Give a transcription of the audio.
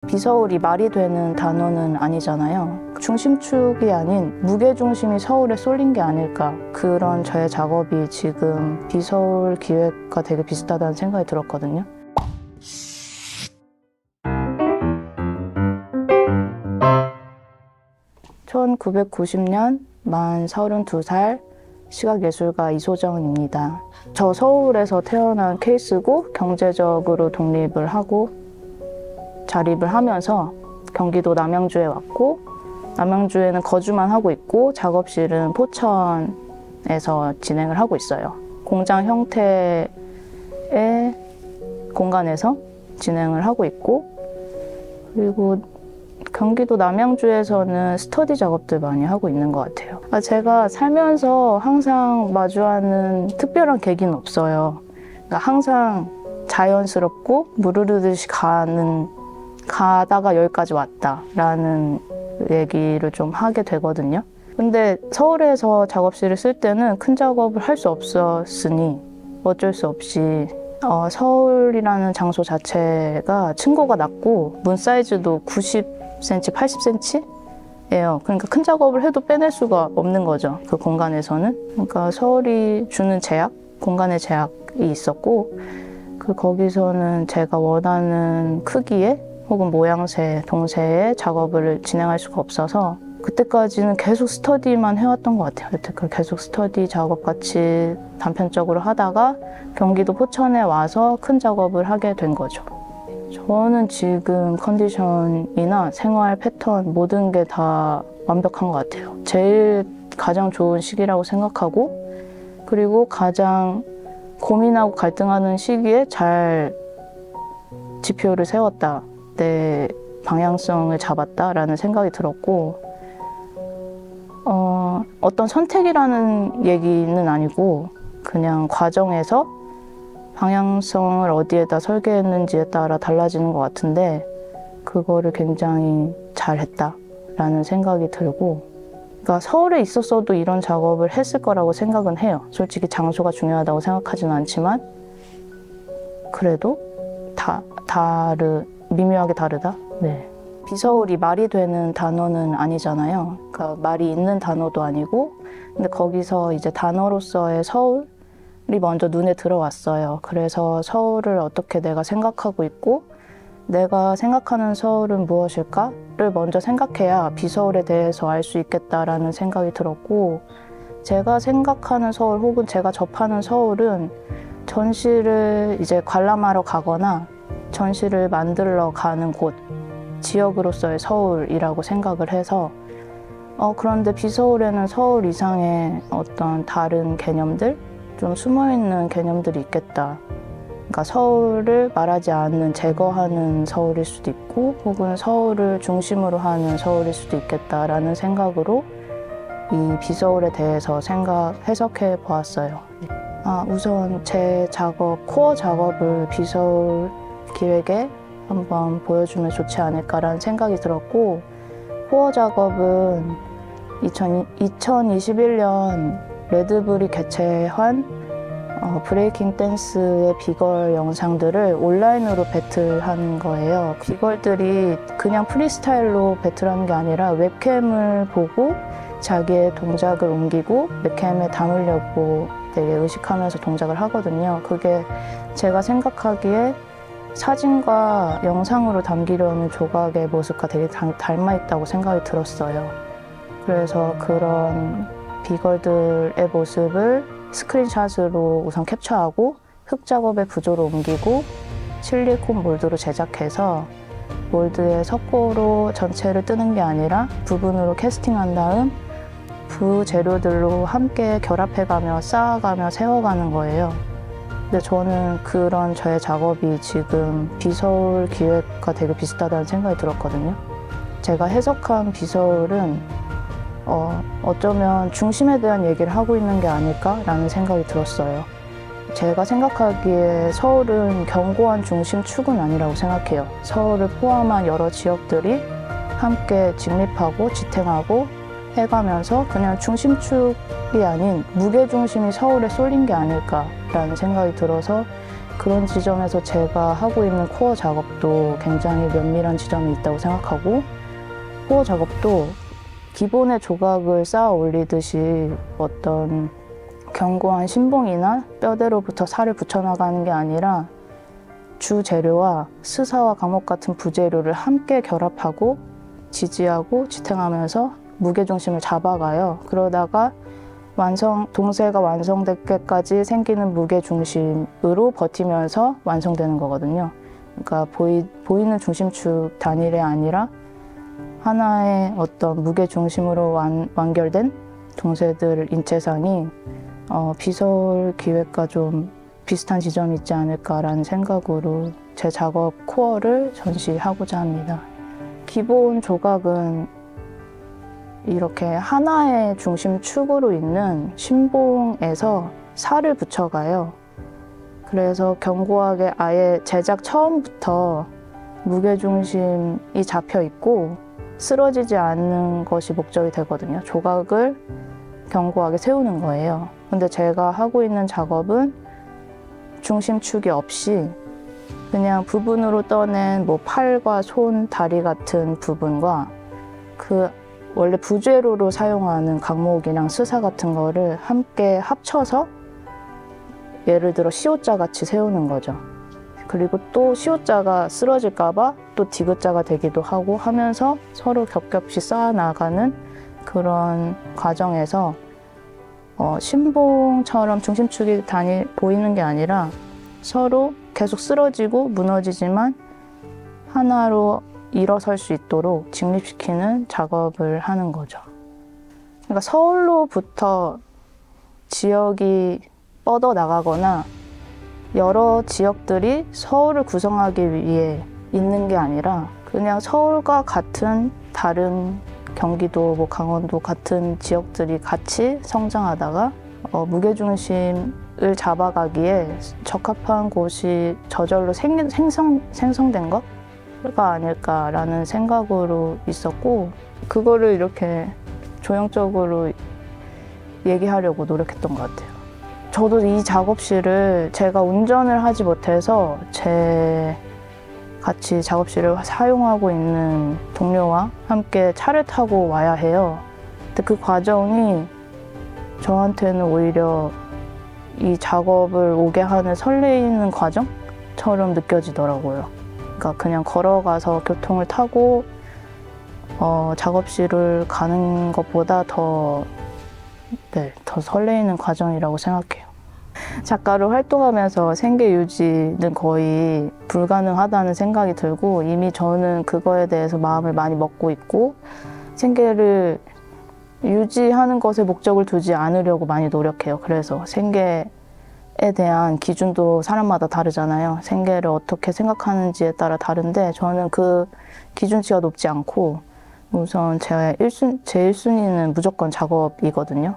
비서울이 말이 되는 단어는 아니잖아요. 중심축이 아닌 무게중심이 서울에 쏠린 게 아닐까. 그런 저의 작업이 지금 비서울 기획과 되게 비슷하다는 생각이 들었거든요. (1990년) 만 32살 시각예술가 이소정입니다. 저 서울에서 태어난 케이스고 경제적으로 독립을 하고 자립을 하면서 경기도 남양주에 왔고 남양주에는 거주만 하고 있고 작업실은 포천에서 진행을 하고 있어요. 공장 형태의 공간에서 진행을 하고 있고 그리고 경기도 남양주에서는 스터디 작업들 많이 하고 있는 것 같아요. 제가 살면서 항상 마주하는 특별한 계기는 없어요. 그러니까 항상 자연스럽고 물 흐르듯이 가다가 여기까지 왔다라는 얘기를 좀 하게 되거든요. 근데 서울에서 작업실을 쓸 때는 큰 작업을 할 수 없었으니 어쩔 수 없이 서울이라는 장소 자체가 층고가 낮고 문 사이즈도 90cm, 80cm예요. 그러니까 큰 작업을 해도 빼낼 수가 없는 거죠. 그 공간에서는. 그러니까 서울이 주는 제약, 공간의 제약이 있었고 거기서는 제가 원하는 크기의 혹은 모양새, 동새의 작업을 진행할 수가 없어서 그때까지는 계속 스터디만 해왔던 것 같아요. 계속 스터디 작업 같이 단편적으로 하다가 경기도 포천에 와서 큰 작업을 하게 된 거죠. 저는 지금 컨디션이나 생활 패턴 모든 게 다 완벽한 것 같아요. 가장 좋은 시기라고 생각하고 그리고 가장 고민하고 갈등하는 시기에 잘 지표를 세웠다. 내 방향성을 잡았다라는 생각이 들었고 어떤 선택이라는 얘기는 아니고 그냥 과정에서 방향성을 어디에다 설계했는지에 따라 달라지는 것 같은데 그거를 굉장히 잘했다라는 생각이 들고 그러니까 서울에 있었어도 이런 작업을 했을 거라고 생각은 해요. 솔직히 장소가 중요하다고 생각하지는 않지만 그래도 미묘하게 다르다? 네. 비서울이 말이 되는 단어는 아니잖아요. 그러니까 말이 있는 단어도 아니고 근데 거기서 이제 단어로서의 서울이 먼저 눈에 들어왔어요. 그래서 서울을 어떻게 내가 생각하고 있고 내가 생각하는 서울은 무엇일까를 먼저 생각해야 비서울에 대해서 알 수 있겠다라는 생각이 들었고 제가 생각하는 서울 혹은 제가 접하는 서울은 전시를 이제 관람하러 가거나 전시를 만들러 가는 곳, 지역으로서의 서울이라고 생각을 해서 그런데 비서울에는 서울 이상의 어떤 다른 개념들, 좀 숨어있는 개념들이 있겠다. 그러니까 서울을 말하지 않는, 제거하는 서울일 수도 있고 혹은 서울을 중심으로 하는 서울일 수도 있겠다라는 생각으로 이 비서울에 대해서 해석해 보았어요. 우선 제 작업, 코어 작업을 비서울 기획에 한번 보여주면 좋지 않을까라는 생각이 들었고 코어 작업은 2021년 레드불이 개최한 브레이킹 댄스의 비걸 영상들을 온라인으로 배틀한 거예요. 비걸들이 그냥 프리스타일로 배틀하는 게 아니라 웹캠을 보고 자기의 동작을 옮기고 웹캠에 담으려고 되게 의식하면서 동작을 하거든요. 그게 제가 생각하기에 사진과 영상으로 담기려는 조각의 모습과 되게 닮아있다고 생각이 들었어요. 그래서 그런 비걸들의 모습을 스크린샷으로 우선 캡처하고 흙 작업의 부조로 옮기고 실리콘 몰드로 제작해서 몰드에 석고로 전체를 뜨는 게 아니라 부분으로 캐스팅한 다음 부재료들로 함께 결합해가며 쌓아가며 세워가는 거예요. 근데 저는 그런 저의 작업이 지금 비서울 기획과 되게 비슷하다는 생각이 들었거든요. 제가 해석한 비서울은 어쩌면 중심에 대한 얘기를 하고 있는 게 아닐까라는 생각이 들었어요. 제가 생각하기에 서울은 견고한 중심축은 아니라고 생각해요. 서울을 포함한 여러 지역들이 함께 직립하고 지탱하고 해가면서 그냥 중심축이 아닌 무게중심이 서울에 쏠린 게 아닐까라는 생각이 들어서 그런 지점에서 제가 하고 있는 코어 작업도 굉장히 면밀한 지점이 있다고 생각하고, 코어 작업도 기본의 조각을 쌓아 올리듯이 어떤 견고한 신봉이나 뼈대로부터 살을 붙여나가는 게 아니라 주 재료와 스사와 감옥 같은 부재료를 함께 결합하고 지지하고 지탱하면서 무게중심을 잡아가요. 그러다가 동새가 완성될 때까지 생기는 무게중심으로 버티면서 완성되는 거거든요. 그러니까 보이는 중심축 단일이 아니라 하나의 어떤 무게중심으로 완결된 동새들 인체상이 비서울 기획과 좀 비슷한 지점이 있지 않을까라는 생각으로 제 작업 코어를 전시하고자 합니다. 기본 조각은 이렇게 하나의 중심축으로 있는 신봉에서 살을 붙여가요. 그래서 견고하게 아예 제작 처음부터 무게중심이 잡혀 있고 쓰러지지 않는 것이 목적이 되거든요. 조각을 견고하게 세우는 거예요. 근데 제가 하고 있는 작업은 중심축이 없이 그냥 부분으로 떠낸 뭐 팔과 손, 다리 같은 부분과 그 원래 부재료로 사용하는 강목이랑 스사 같은 거를 함께 합쳐서 예를 들어 시옷자 같이 세우는 거죠. 그리고 또 시옷자가 쓰러질까 봐 또 디귿자가 되기도 하고 하면서 서로 겹겹이 쌓아나가는 그런 과정에서 신봉처럼 중심축이 보이는 게 아니라 서로 계속 쓰러지고 무너지지만 하나로 일어설 수 있도록 직립시키는 작업을 하는 거죠. 그러니까 서울로부터 지역이 뻗어 나가거나 여러 지역들이 서울을 구성하기 위해 있는 게 아니라 그냥 서울과 같은 다른 경기도, 뭐 강원도 같은 지역들이 같이 성장하다가 무게중심을 잡아가기에 적합한 곳이 저절로 생성된 것가 아닐까라는 생각으로 있었고, 그거를 이렇게 조형적으로 얘기하려고 노력했던 것 같아요. 저도 이 작업실을 제가 운전을 하지 못해서 같이 작업실을 사용하고 있는 동료와 함께 차를 타고 와야 해요. 근데 그 과정이 저한테는 오히려 이 작업을 오게 하는 설레이는 과정처럼 느껴지더라고요. 그러니까 그냥 걸어가서 교통을 타고 작업실을 가는 것보다 더 설레이는 과정이라고 생각해요. 작가로 활동하면서 생계 유지는 거의 불가능하다는 생각이 들고, 이미 저는 그거에 대해서 마음을 많이 먹고 있고 생계를 유지하는 것에 목적을 두지 않으려고 많이 노력해요. 그래서 생계에 대한 기준도 사람마다 다르잖아요. 생계를 어떻게 생각하는지에 따라 다른데 저는 그 기준치가 높지 않고 우선 제 1순위는 무조건 작업이거든요.